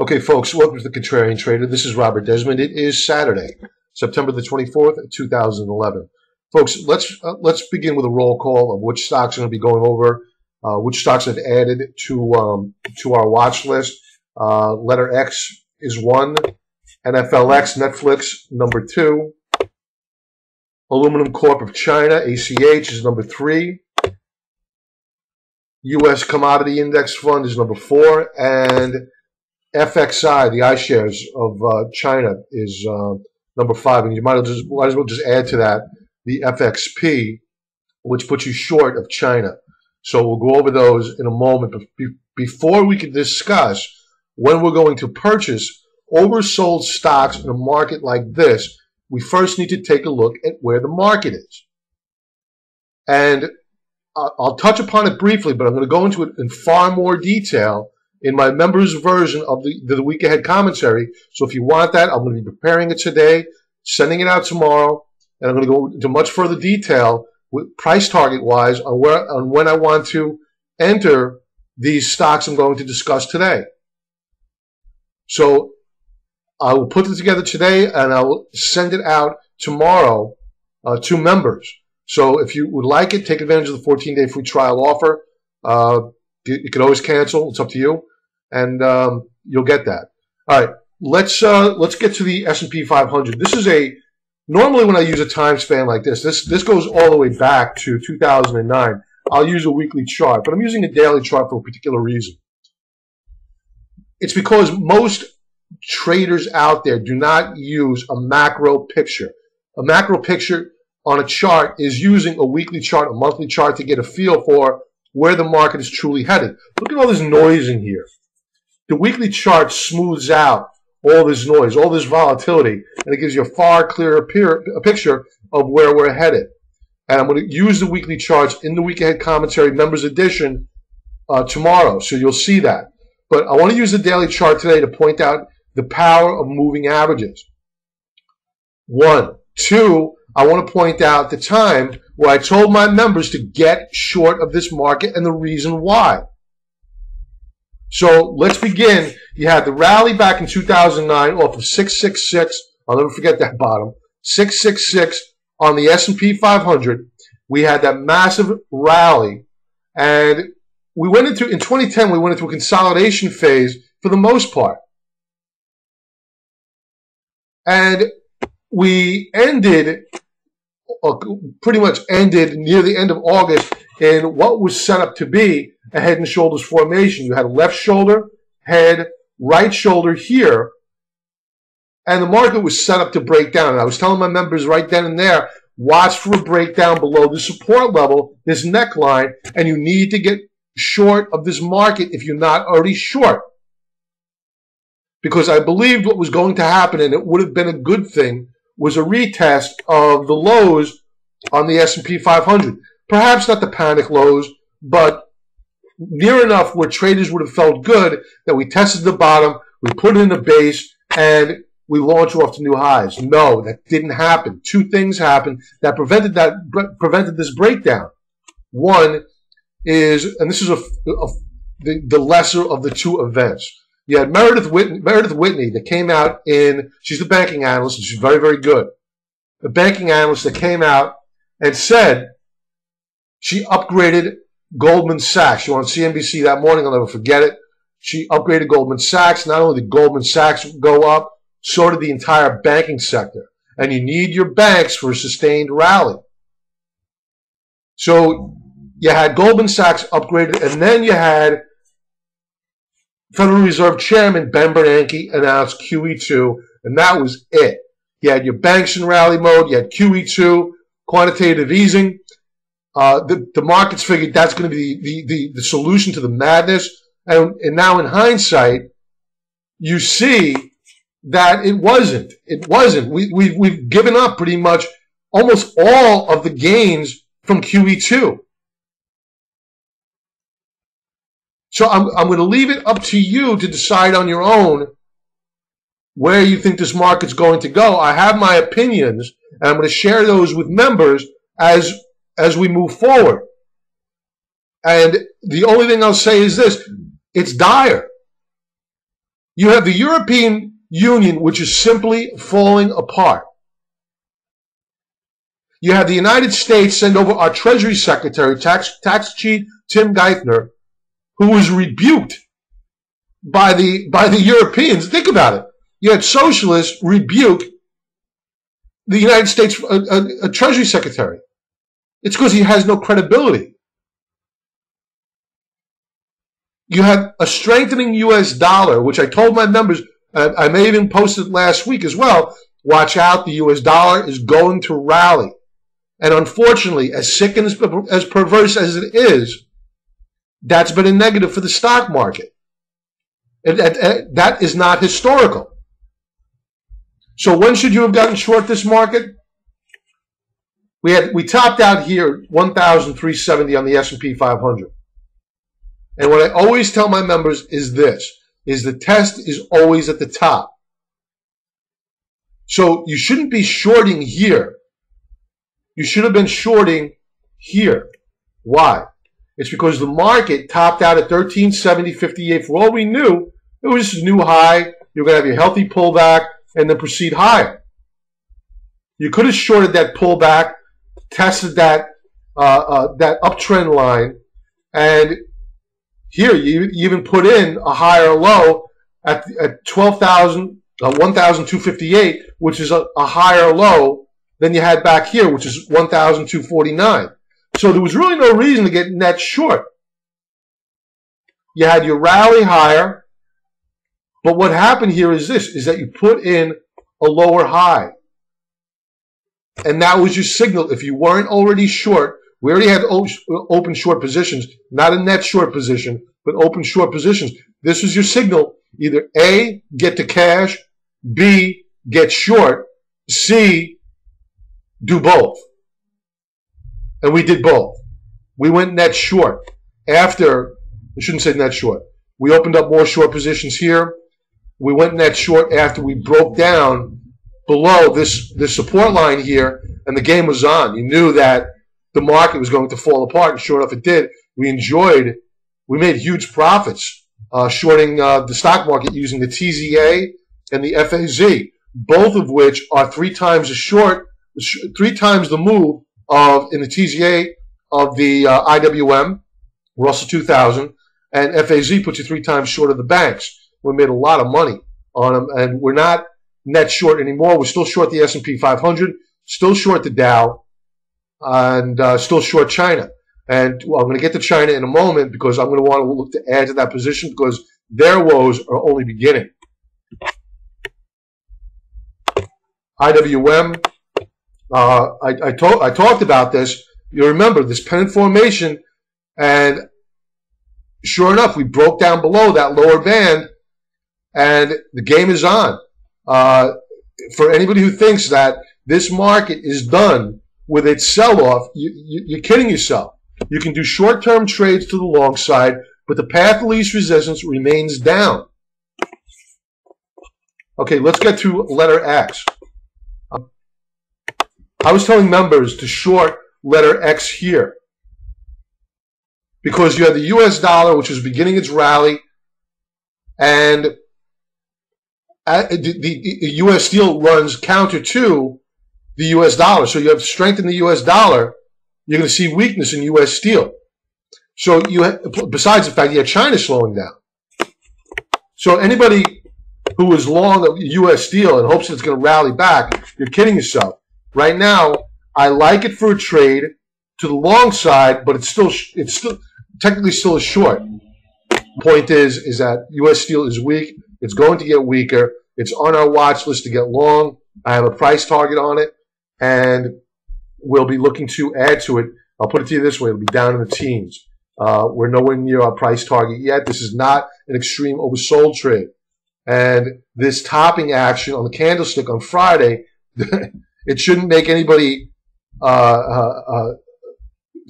Okay, folks, welcome to the Contrarian Trader. This is Robert Desmond. It is Saturday, September the 24th, 2011. Folks, let's begin with a roll call of which stocks are going to be going over, which stocks I've added to our watch list. Letter X is 1, NFLX, Netflix, number 2, Aluminum Corp of China, ACH, is number 3, US Commodity Index Fund is number 4, and FXI, the iShares of China, is number 5, and you might as well just add to that the FXP, which puts you short of China. So we'll go over those in a moment. But before we can discuss when we're going to purchase oversold stocks in a market like this, we first need to take a look at where the market is. And I'll touch upon it briefly, but I'm going to go into it in far more detail in my members' version of the week ahead commentary. So if you want that, I'm going to be preparing it today, sending it out tomorrow, and I'm going to go into much further detail with price target wise on when I want to enter these stocks I'm going to discuss today. So I will put it together today and I will send it out tomorrow to members. So if you would like it, take advantage of the 14-day free trial offer. You can always cancel. It's up to you, and you'll get that. All right, let's get to the S&P 500. This is normally when I use a time span like this goes all the way back to 2009. I'll use a weekly chart, but I'm using a daily chart for a particular reason. It's because most traders out there do not use a macro picture. A macro picture on a chart is using a weekly chart, a monthly chart to get a feel for where the market is truly headed. Look at all this noise in here. The weekly chart smooths out all this noise, all this volatility, and it gives you a far clearer picture of where we're headed. And I'm going to use the weekly charts in the Week Ahead Commentary Members Edition tomorrow, so you'll see that. But I want to use the daily chart today to point out the power of moving averages. 1. 2, I want to point out the time where I told my members to get short of this market and the reason why. So let's begin. You had the rally back in 2009 off of 666. I'll never forget that bottom. 666 on the S&P 500. We had that massive rally. And we went into, in 2010, we went into a consolidation phase for the most part. And we pretty much ended near the end of August in what was set up to be a head and shoulders formation. You had a left shoulder, head, right shoulder here, and the market was set up to break down. And I was telling my members right then and there, watch for a breakdown below the support level, this neckline, and you need to get short of this market if you're not already short. Because I believed what was going to happen, and it would have been a good thing, was a retest of the lows on the S&P 500. Perhaps not the panic lows, but near enough where traders would have felt good that we tested the bottom, we put it in a base, and we launched off to new highs. No, that didn't happen. Two things happened that prevented this breakdown. One is, and this is the lesser of the two events. You had Meredith Whitney that came out she's the banking analyst, and she's very, very good. The banking analyst that came out and said she upgraded Goldman Sachs. She was on CNBC that morning, I'll never forget it. She upgraded Goldman Sachs. Not only did Goldman Sachs go up, so did the entire banking sector. And you need your banks for a sustained rally. So you had Goldman Sachs upgraded, and then you had Federal Reserve Chairman Ben Bernanke announced QE2, and that was it. You had your banks in rally mode, you had QE2, quantitative easing. The markets figured that's going to be the solution to the madness. And now in hindsight, you see that it wasn't. It wasn't. We've given up pretty much almost all of the gains from QE2. So I'm going to leave it up to you to decide on your own where you think this market's going to go. I have my opinions, and I'm going to share those with members as we move forward. And the only thing I'll say is this: it's dire. You have the European Union, which is simply falling apart. You have the United States send over our Treasury Secretary, tax cheat Tim Geithner, who was rebuked by the Europeans. Think about it. You had socialists rebuke the United States a Treasury Secretary. It's because he has no credibility. You have a strengthening U.S. dollar, which I told my members, I may even post it last week as well, watch out, the U.S. dollar is going to rally. And unfortunately, as sick and as perverse as it is, that's been a negative for the stock market. That is not historical. So when should you have gotten short this market? We topped out here 1,370 on the S&P 500. And what I always tell my members is this, is the test is always at the top. So you shouldn't be shorting here. You should have been shorting here. Why? It's because the market topped out at 1370.58. For all we knew, it was just a new high. You're going to have your healthy pullback and then proceed higher. You could have shorted that pullback, tested that uptrend line, and here you even put in a higher low at 1,258, which is a higher low than you had back here, which is 1,249. So there was really no reason to get net short. You had your rally higher, but what happened here is this, is that you put in a lower high. And that was your signal. If you weren't already short, we already had open short positions, not a net short position, but open short positions. This was your signal. Either A, get to cash, B, get short, C, do both. And we did both. We went net short. After, I shouldn't say net short. We opened up more short positions here. We went net short after we broke down below this support line here, and the game was on. You knew that the market was going to fall apart, and sure enough it did. We made huge profits shorting the stock market using the TZA and the FAZ, both of which are 3 times the move in the TZA of the IWM, Russell 2000, and FAZ puts you 3 times short of the banks. We made a lot of money on them, and we're not net short anymore. We're still short the S&P 500, still short the Dow, and still short China. And I'm going to get to China in a moment because I'm going to want to look to add to that position because their woes are only beginning. IWM, I talked about this. You remember this pennant formation, and sure enough, we broke down below that lower band, and the game is on. For anybody who thinks that this market is done with its sell-off, you're kidding yourself. You can do short-term trades to the long side, but the path of least resistance remains down. Okay, let's get to letter X. I was telling members to short letter X here because you have the U.S. dollar, which is beginning its rally, and the U.S. steel runs counter to the U.S. dollar. So you have strength in the U.S. dollar. You're going to see weakness in U.S. steel. So besides the fact you have China slowing down. So anybody who is long U.S. steel and hopes it's going to rally back, you're kidding yourself. Right now, I like it for a trade to the long side, but it's still technically still a short. Point is that U.S. steel is weak. It's going to get weaker. It's on our watch list to get long. I have a price target on it, and we'll be looking to add to it. I'll put it to you this way. It'll be down in the teens. We're nowhere near our price target yet. This is not an extreme oversold trade. And this topping action on the candlestick on Friday, it shouldn't make anybody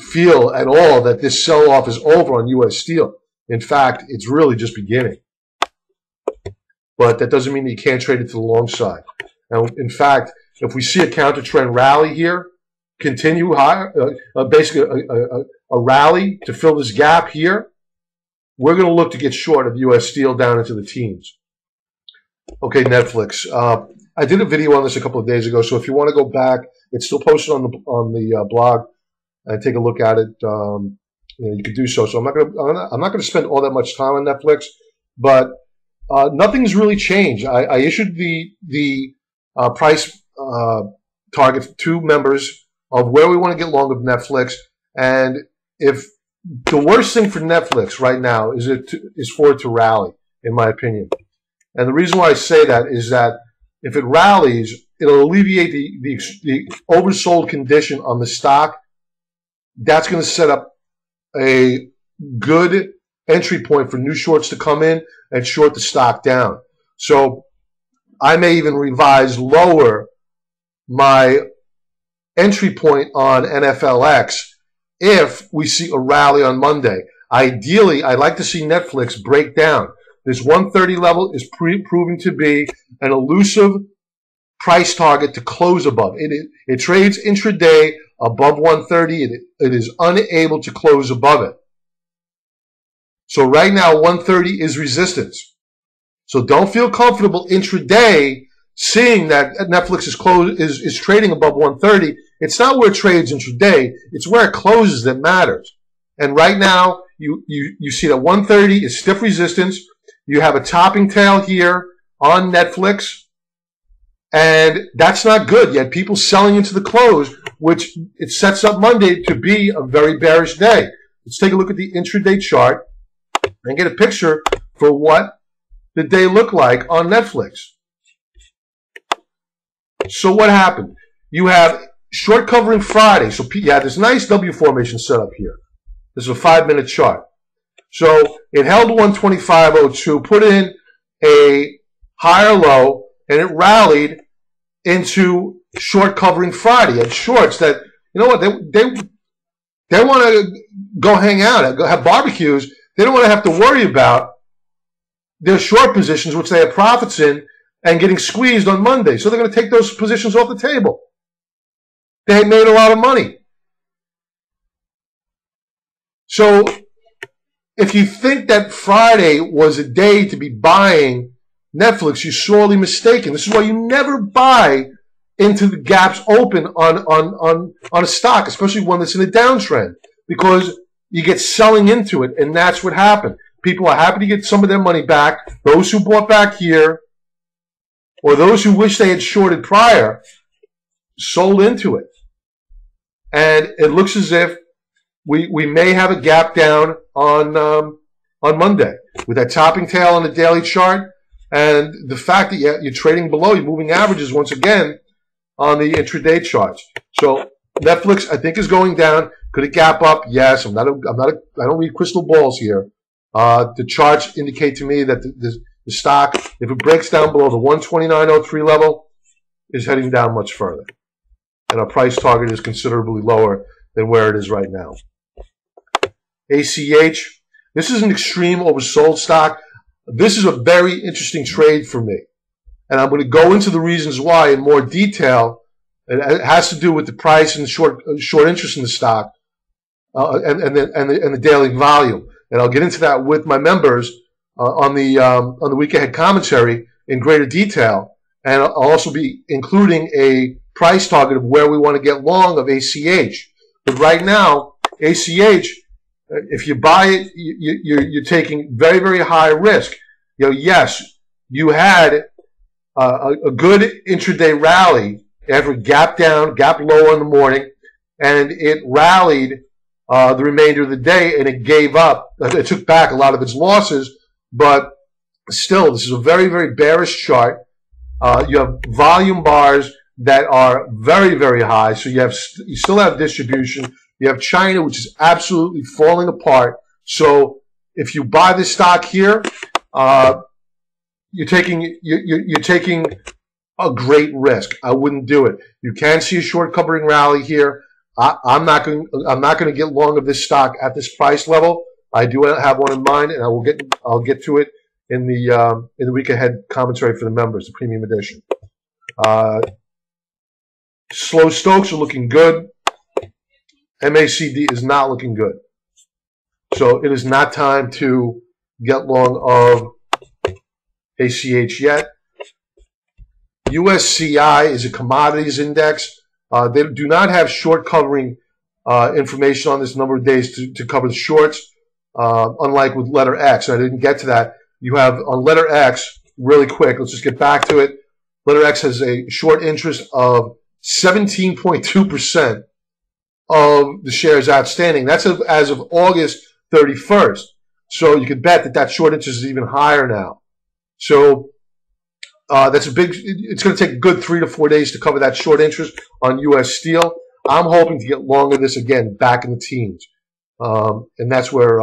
feel at all that this sell-off is over on U.S. steel. In fact, it's really just beginning. But that doesn't mean that you can't trade it to the long side. Now, in fact, if we see a counter-trend rally here, continue higher, basically a rally to fill this gap here, we're going to look to get short of U.S. steel down into the teens. Okay, Netflix. I did a video on this a couple of days ago, so if you want to go back, it's still posted on the blog and take a look at it. You can do so. So I'm not gonna spend all that much time on Netflix, but nothing's really changed. I issued the price target to members of where we want to get long of Netflix, and if the worst thing for Netflix right now is for it to rally, in my opinion. And the reason why I say that is that if it rallies, it'll alleviate the oversold condition on the stock. That's going to set up a good entry point for new shorts to come in and short the stock down. So I may even revise lower my entry point on NFLX if we see a rally on Monday. Ideally, I'd like to see Netflix break down. This 130 level is proving to be an elusive price target to close above. It trades intraday above 130. It is unable to close above it. So right now, 130 is resistance. So don't feel comfortable intraday seeing that Netflix is trading above 130. It's not where it trades intraday. It's where it closes that matters. And right now, you see that 130 is stiff resistance. You have a topping tail here on Netflix, and that's not good yet. People selling into the close, which it sets up Monday to be a very bearish day. Let's take a look at the intraday chart and get a picture for what the day looked like on Netflix. So what happened? You have short covering Friday. So you had this nice W formation set up here. This is a 5-minute chart. So it held 125.02, put in a higher low, and it rallied into short covering Friday. And shorts that, you know what, they want to go hang out, go have barbecues. They don't want to have to worry about their short positions, which they have profits in, and getting squeezed on Monday. So they're going to take those positions off the table. They made a lot of money. So if you think that Friday was a day to be buying Netflix, you're sorely mistaken. This is why you never buy into the gaps open on a stock, especially one that's in a downtrend, because you get selling into it, and that's what happened. People are happy to get some of their money back. Those who bought back here, or those who wish they had shorted prior, sold into it. And it looks as if we may have a gap down on Monday with that topping tail on the daily chart, and the fact that you're trading below your moving averages once again on the intraday charts. So Netflix, I think, is going down. Could it gap up? Yes. I don't read crystal balls here. The charts indicate to me that the stock, if it breaks down below the 129.03 level, is heading down much further, and our price target is considerably lower than where it is right now. ACH, this is an extreme oversold stock. This is a very interesting trade for me, and I'm going to go into the reasons why in more detail. It has to do with the price and the short interest in the stock, and the daily volume, and I'll get into that with my members on the week ahead commentary in greater detail, and I'll also be including a price target of where we want to get long of ACH. But right now, ACH, if you buy it, you're taking very, very high risk. Yes, you had a good intraday rally after it gapped down, gapped lower in the morning, and it rallied the remainder of the day, and it gave up. It took back a lot of its losses, but still, this is a very, very bearish chart. You have volume bars that are very, very high, so you still have distribution. You have China, which is absolutely falling apart. So if you buy this stock here, you're taking a great risk. I wouldn't do it. You can see a short covering rally here. I'm not going to get long of this stock at this price level. I do have one in mind, and I'll get to it in the week ahead commentary for the members, the premium edition. Slow Stokes are looking good. MACD is not looking good. So it is not time to get long of ACH yet. USCI is a commodities index. They do not have short covering information on this number of days to cover the shorts, unlike with letter X. I didn't get to that. You have on letter X, really quick, let's just get back to it. Letter X has a short interest of 17.2% of the shares outstanding. That's as of August 31st. So you could bet that that short interest is even higher now. So that's a big, it's going to take a good 3 to 4 days to cover that short interest on U.S. Steel. I'm hoping to get long of this again, back in the teens. And that's where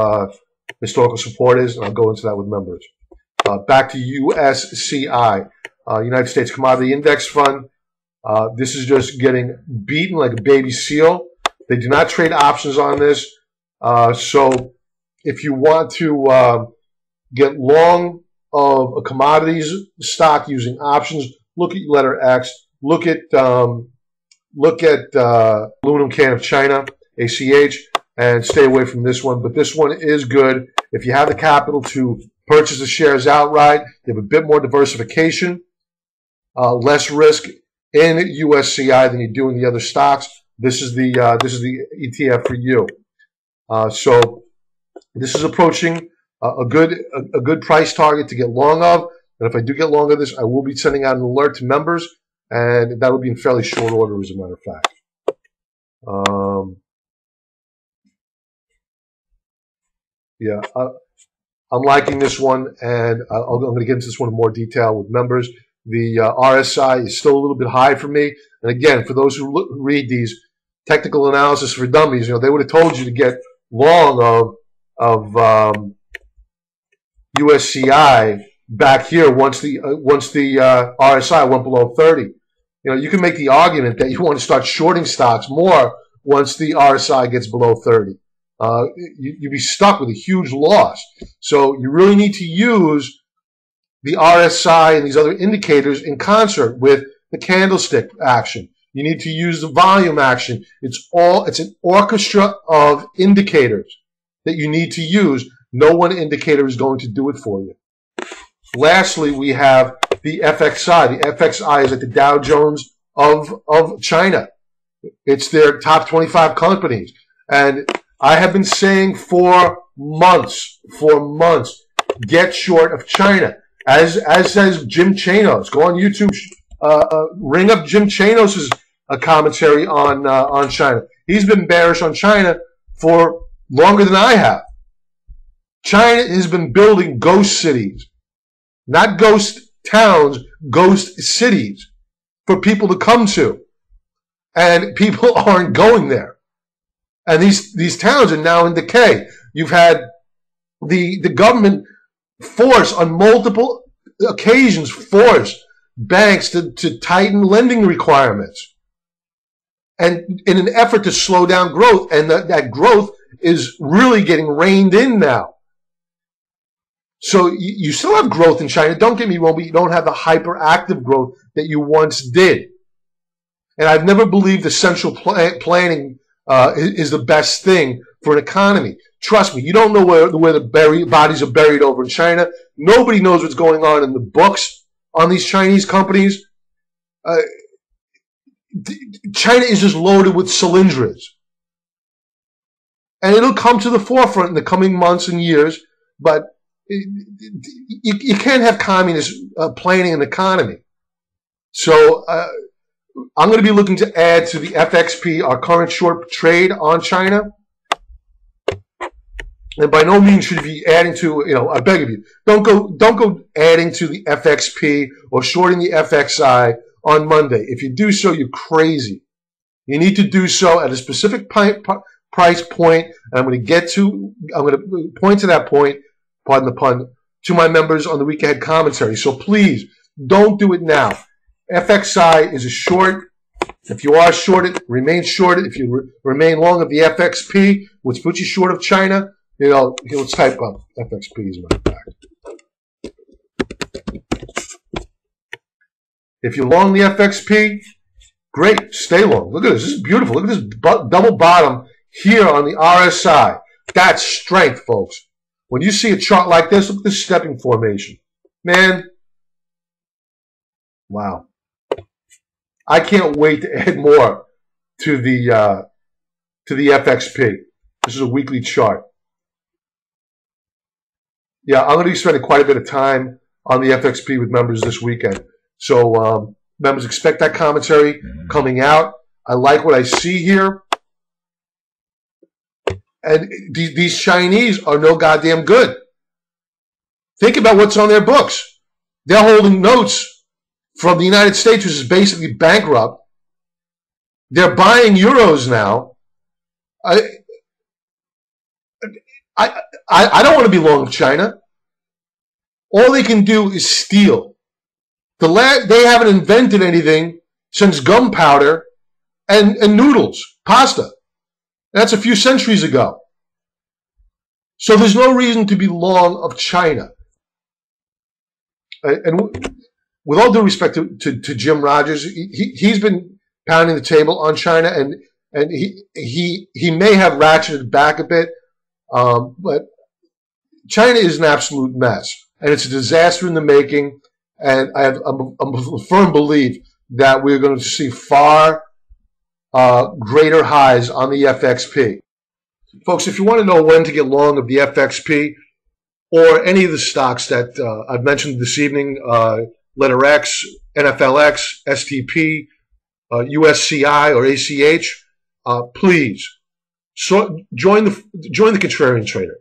historical support is, and I'll go into that with members. Back to USCI, United States Commodity Index Fund. This is just getting beaten like a baby seal. They do not trade options on this. So if you want to get long of a commodities stock using options, look at letter X. Look at aluminum can of China, ACH, and stay away from this one. But this one is good. If you have the capital to purchase the shares outright, you have a bit more diversification, less risk in USCI than you do in the other stocks. This is the ETF for you. So this is approaching a good price target to get long of. And if I do get long of this, I will be sending out an alert to members, and that will be in fairly short order, as a matter of fact. Yeah, I'm liking this one, and I'm going to get into this one in more detail with members. The RSI is still a little bit high for me. And again, for those who read these technical analysis for dummies, they would have told you to get long of USCI back here once the RSI went below 30. You can make the argument that you want to start shorting stocks more once the RSI gets below 30. You'd be stuck with a huge loss. So you really need to use the RSI and these other indicators in concert with the candlestick action. You need to use the volume action. It's an orchestra of indicators that you need to use. No one indicator is going to do it for you. Lastly, we have the FXI. The FXI is like the Dow Jones of China. It's their top 25 companies. And I have been saying for months, get short of China. As says Jim Chanos. Go on YouTube, ring up Jim Chanos' commentary on China. He's been bearish on China for longer than I have. China has been building ghost cities, not ghost towns, ghost cities for people to come to. And people aren't going there. And these towns are now in decay. You've had the government force on multiple occasions force banks to tighten lending requirements, and in an effort to slow down growth, and that growth is really getting reined in now. So you still have growth in China, don't get me wrong, but you don't have the hyperactive growth that you once did. And I've never believed the central planning is the best thing for an economy. Trust me, you don't know where the bodies are buried over in China. Nobody knows what's going on in the books on these Chinese companies. China is just loaded with cylinders. And it'll come to the forefront in the coming months and years, but you can't have communists planning an economy. So I'm going to be looking to add to the FXP our current short trade on China. And by no means should you be adding to, I beg of you, don't go adding to the FXP or shorting the FXI on Monday. If you do so, you're crazy. You need to do so at a specific price point. And I'm going to point to that point, pardon the pun, to my members on the week ahead commentary. So please don't do it now. FXI is a short. If you are shorted, remain shorted. If you remain long of the FXP, which puts you short of China, let's type up FXP as a matter of fact. If you're long the FXP, great, stay long. Look at this. This is beautiful. Look at this double bottom here on the RSI. That's strength, folks. When you see a chart like this, look at this stepping formation. Man, wow. I can't wait to add more to the FXP. This is a weekly chart. Yeah, I'm going to be spending quite a bit of time on the FXP with members this weekend. So members, expect that commentary coming out. I like what I see here. And these Chinese are no goddamn good. Think about what's on their books. They're holding notes from the United States, which is basically bankrupt. They're buying euros now. I don't want to be long of China. All they can do is steal. They haven't invented anything since gunpowder and noodles, pasta. That's a few centuries ago. So there's no reason to be long of China. And with all due respect to Jim Rogers, he's been pounding the table on China, and he may have ratcheted back a bit, but China is an absolute mess, and it's a disaster in the making. And I'm a firm belief that we're going to see far greater highs on the FXP. Folks, if you want to know when to get long of the FXP or any of the stocks that I've mentioned this evening, letter X, NFLX, STP, USCI, or ACH, please join the Contrarian Trader.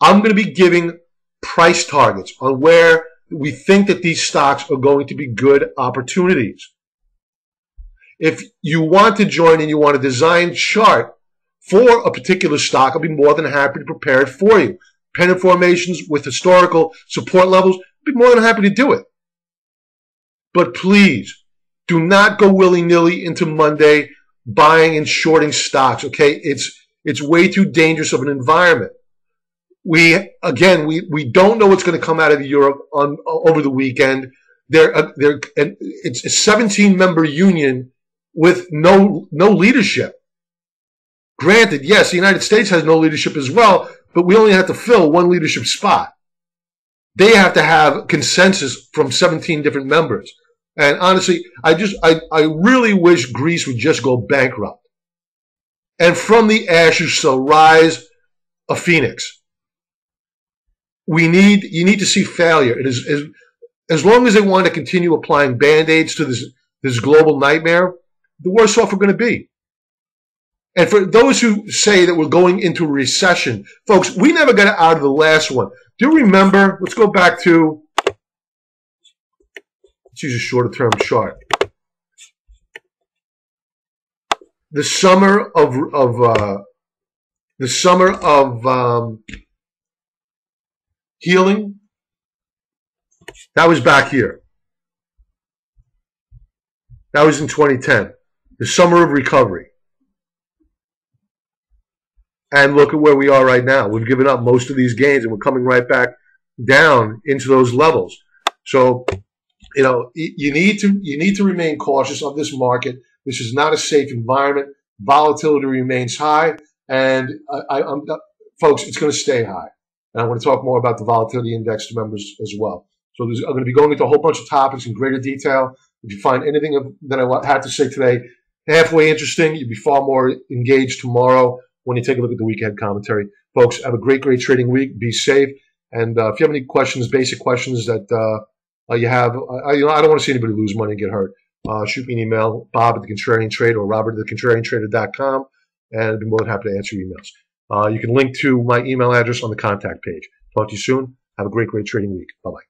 I'm going to be giving price targets on where we think that these stocks are going to be good opportunities. If you want to join and you want a design chart for a particular stock, I'll be more than happy to prepare it for you. Pennant formations with historical support levels, I'll be more than happy to do it. But please, do not go willy-nilly into Monday buying and shorting stocks, okay? It's way too dangerous of an environment. We don't know what's going to come out of Europe over the weekend. It's a 17-member union with no leadership. Granted, yes, the United States has no leadership as well, but we only have to fill one leadership spot. They have to have consensus from 17 different members. And honestly, I really wish Greece would just go bankrupt. And from the ashes shall rise a phoenix. You need to see failure. It is as long as they want to continue applying band-aids to this global nightmare, the worse off we're going to be. And for those who say that we're going into a recession, folks, we never got out of the last one. Do you remember? Let's go back to, let's use a shorter term chart. The summer of healing, that was back here. That was in 2010. The summer of recovery. And look at where we are right now. We've given up most of these gains, and we're coming right back down into those levels. So, you know, you need to remain cautious of this market. This is not a safe environment. Volatility remains high, and folks, it's going to stay high. And I want to talk more about the volatility index to members as well. So I'm going to be going into a whole bunch of topics in greater detail. If you find anything that I had to say today halfway interesting, you'll be far more engaged tomorrow when you take a look at the weekend commentary. Folks, have a great trading week. Be safe. And if you have any questions, basic questions that you have, I don't want to see anybody lose money and get hurt. Shoot me an email, Bob at the Contrarian Trader or Robert at thecontrariantrader.com, and I'd be more than happy to answer your emails. You can link to my email address on the contact page. Talk to you soon. Have a great trading week. Bye-bye.